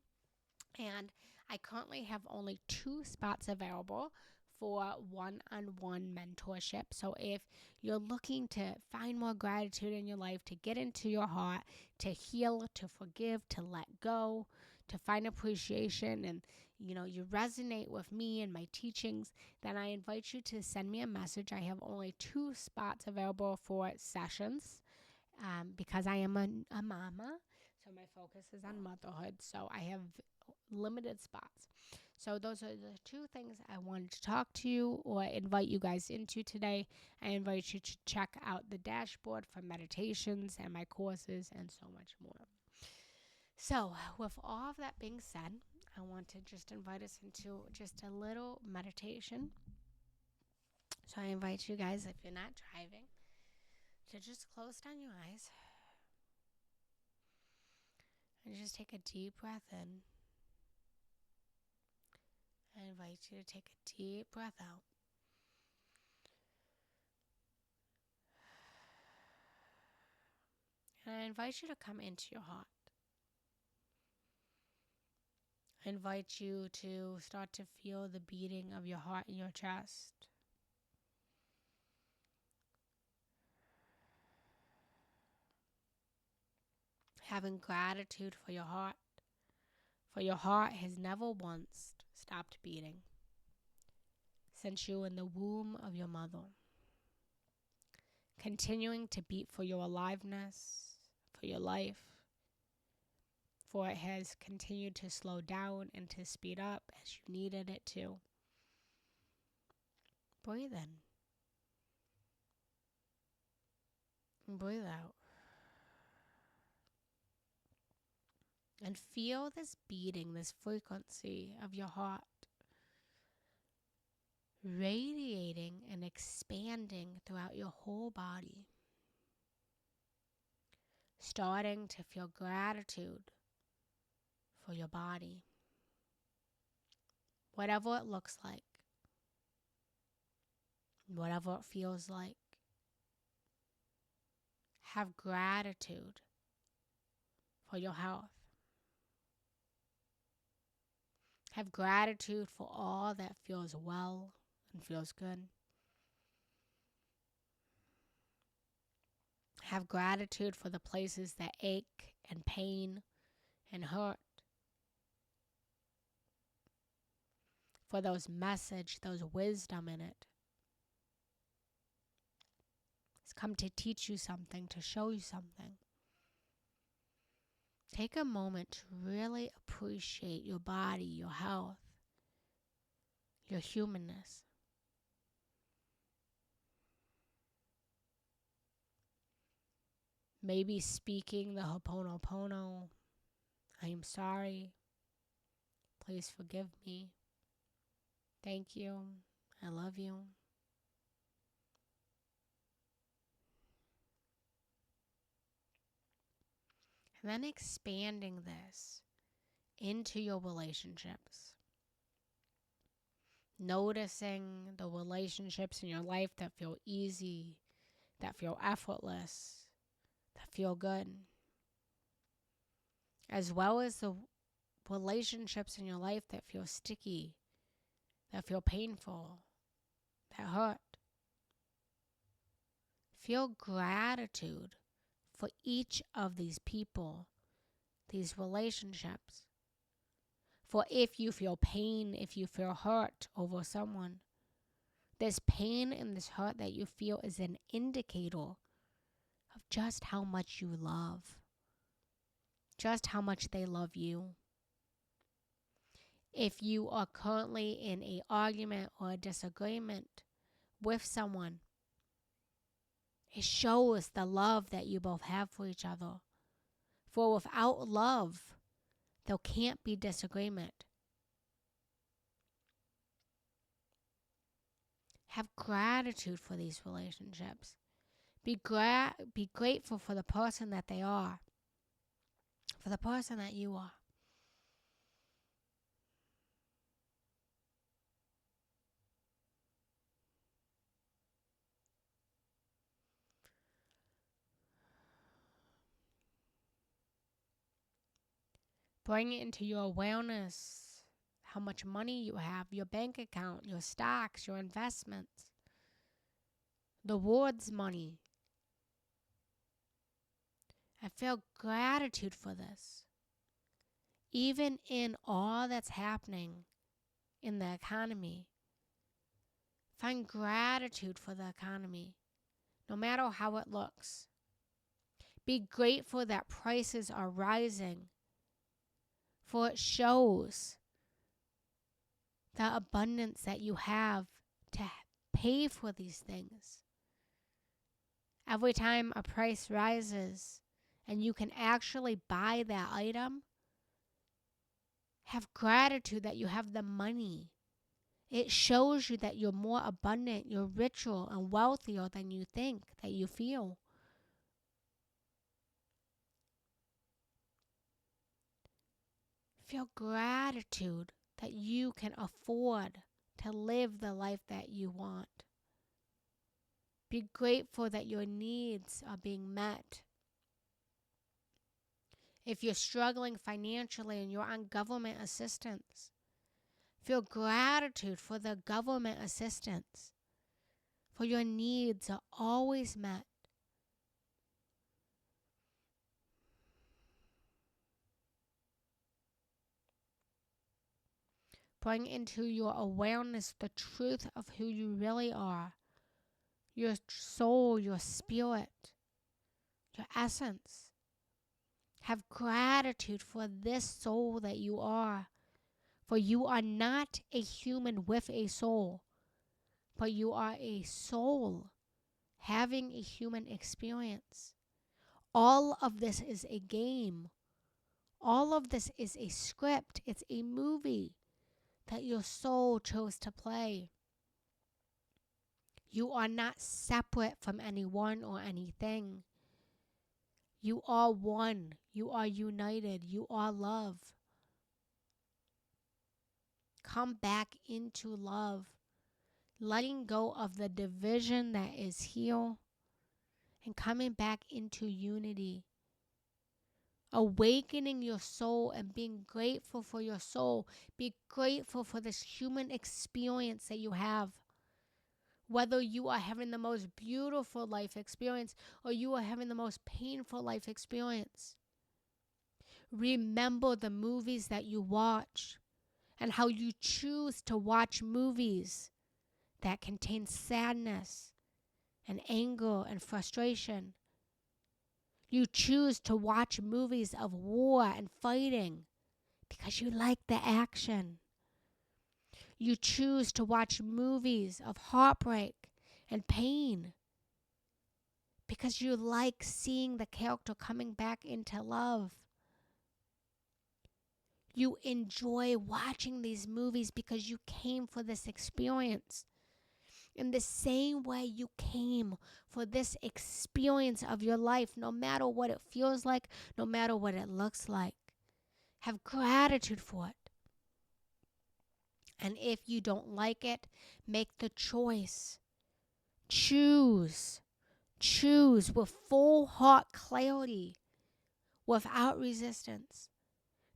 And I currently have only 2 spots available for one-on-one mentorship. So if you're looking to find more gratitude in your life, to get into your heart, to heal, to forgive, to let go, to find appreciation, and you resonate with me and my teachings, then I invite you to send me a message. I have only 2 spots available for sessions because I am a mama. So my focus is on motherhood. So I have limited spots. So those are the 2 things I wanted to talk to you or invite you guys into today. I invite you to check out the dashboard for meditations and my courses and so much more. So with all of that being said, I want to just invite us into just a little meditation. So I invite you guys, if you're not driving, to just close down your eyes and just take a deep breath in. I invite you to take a deep breath out. And I invite you to come into your heart. I invite you to start to feel the beating of your heart in your chest. Having gratitude for your heart. For your heart has never once stopped beating since you were in the womb of your mother. Continuing to beat for your aliveness, for your life, for it has continued to slow down and to speed up as you needed it to. Breathe in. And breathe out. And feel this beating, this frequency of your heart radiating and expanding throughout your whole body. Starting to feel gratitude for your body. Whatever it looks like. Whatever it feels like. Have gratitude for your health. Have gratitude for all that feels well and feels good. Have gratitude for the places that ache and pain and hurt. For those message, those wisdom in it. It's come to teach you something, to show you something. Take a moment to really appreciate your body, your health, your humanness. Maybe speaking the Ho'oponopono, I am sorry, please forgive me, thank you, I love you. And then expanding this into your relationships. Noticing the relationships in your life that feel easy, that feel effortless, that feel good. As well as the relationships in your life that feel sticky, that feel painful, that hurt. Feel gratitude for each of these people, these relationships. For if you feel pain, if you feel hurt over someone, this pain and this hurt that you feel is an indicator of just how much you love, just how much they love you. If you are currently in an argument or a disagreement with someone, it shows the love that you both have for each other. For without love, there can't be disagreement. Have gratitude for these relationships. Be grateful for the person that they are, for the person that you are. Bring it into your awareness how much money you have, your bank account, your stocks, your investments, the Lord's money. I feel gratitude for this. Even in all that's happening in the economy, find gratitude for the economy, no matter how it looks. Be grateful that prices are rising, for it shows the abundance that you have to pay for these things. Every time a price rises and you can actually buy that item, have gratitude that you have the money. It shows you that you're more abundant, you're richer and wealthier than you think, that you feel. Feel gratitude that you can afford to live the life that you want. Be grateful that your needs are being met. If you're struggling financially and you're on government assistance, feel gratitude for the government assistance, for your needs are always met. Bring into your awareness the truth of who you really are, your soul, your spirit, your essence. Have gratitude for this soul that you are, for you are not a human with a soul, but you are a soul having a human experience. All of this is a game. All of this is a script. It's a movie that your soul chose to play. You are not separate from anyone or anything. You are one. You are united. You are love. Come back into love, letting go of the division that is here and coming back into unity. Awakening your soul and being grateful for your soul. Be grateful for this human experience that you have. Whether you are having the most beautiful life experience or you are having the most painful life experience. Remember the movies that you watch and how you choose to watch movies that contain sadness and anger and frustration. You choose to watch movies of war and fighting because you like the action. You choose to watch movies of heartbreak and pain because you like seeing the character coming back into love. You enjoy watching these movies because you came for this experience. In the same way you came for this experience of your life, no matter what it feels like, no matter what it looks like. Have gratitude for it. And if you don't like it, make the choice. Choose with full heart clarity, without resistance,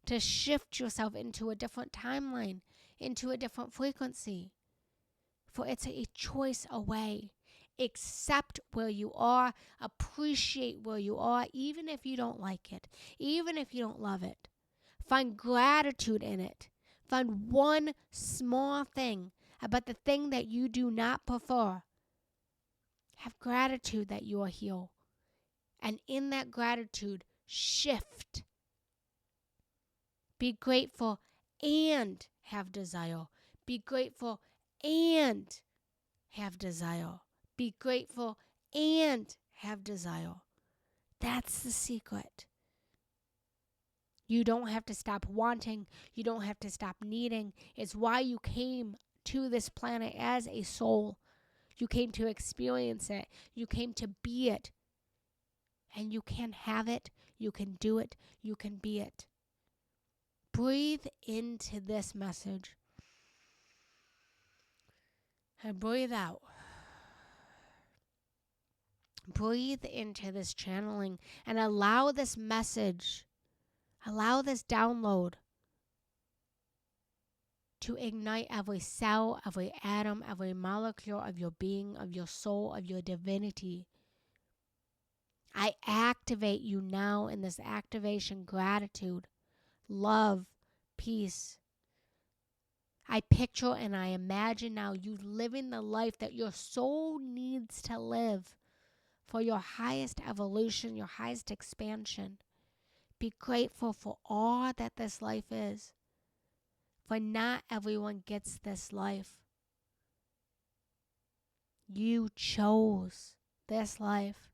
to shift yourself into a different timeline, into a different frequency. For it's a choice away. Accept where you are, appreciate where you are, even if you don't like it, even if you don't love it. Find gratitude in it. Find one small thing about the thing that you do not prefer. Have gratitude that you are here. And in that gratitude, shift. Be grateful and have desire. Be grateful and have desire. Be grateful and have desire. That's the secret. You don't have to stop wanting. You don't have to stop needing. It's why you came to this planet as a soul. You came to experience it. You came to be it. And you can have it. You can do it. You can be it. Breathe into this message. And breathe out. Breathe into this channeling and allow this message, allow this download to ignite every cell, every atom, every molecule of your being, of your soul, of your divinity. I activate you now in this activation: gratitude, love, peace. I picture and I imagine now you living the life that your soul needs to live for your highest evolution, your highest expansion. Be grateful for all that this life is. For not everyone gets this life. You chose this life.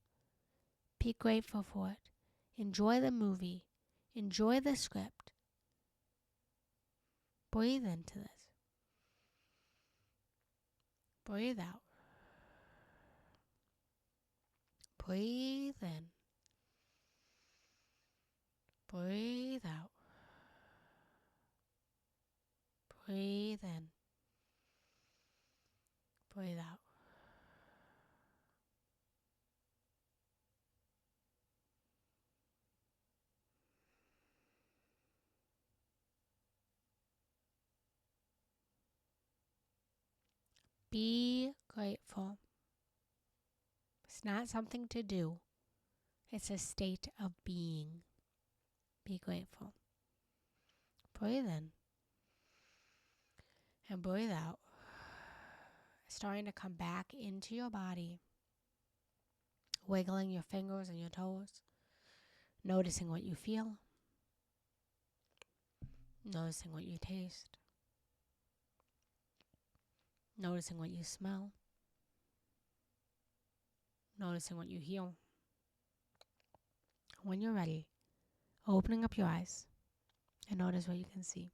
Be grateful for it. Enjoy the movie. Enjoy the script. Breathe into this. Breathe out. Breathe in. Breathe out. Breathe in. Breathe out. Be grateful. It's not something to do. It's a state of being. Be grateful. Breathe in. And breathe out. Starting to come back into your body. Wiggling your fingers and your toes. Noticing what you feel. Noticing what you taste. Noticing what you smell. Noticing what you hear. When you're ready, opening up your eyes and notice what you can see.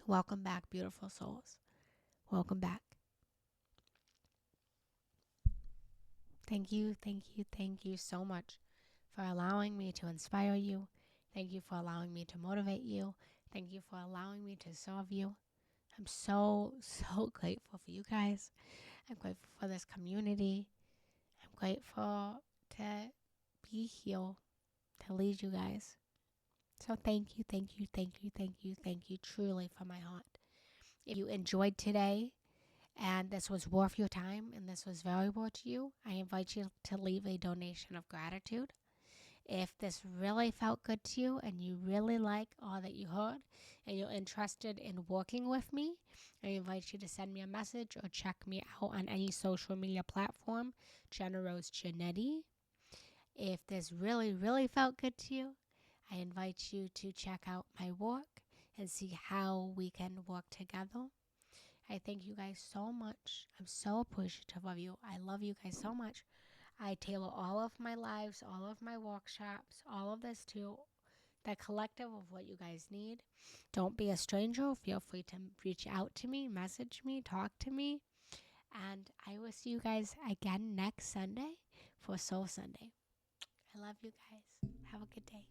Welcome back, beautiful souls. Welcome back. Thank you so much for allowing me to inspire you. Thank you for allowing me to motivate you. Thank you for allowing me to serve you. I'm so grateful for you guys. I'm grateful for this community. I'm grateful to be here to lead you guys. So thank you truly from my heart. If you enjoyed today and this was worth your time and this was valuable to you, I invite you to leave a donation of gratitude. If this really felt good to you and you really like all that you heard and you're interested in working with me, I invite you to send me a message or check me out on any social media platform, Jenna Rose Janetti. If this really, really felt good to you, I invite you to check out my work and see how we can work together. I thank you guys so much. I'm so appreciative of you. I love you guys so much. I tailor all of my lives, all of my workshops, all of this to the collective of what you guys need. Don't be a stranger. Feel free to reach out to me, message me, talk to me. And I will see you guys again next Sunday for Soul Sunday. I love you guys. Have a good day.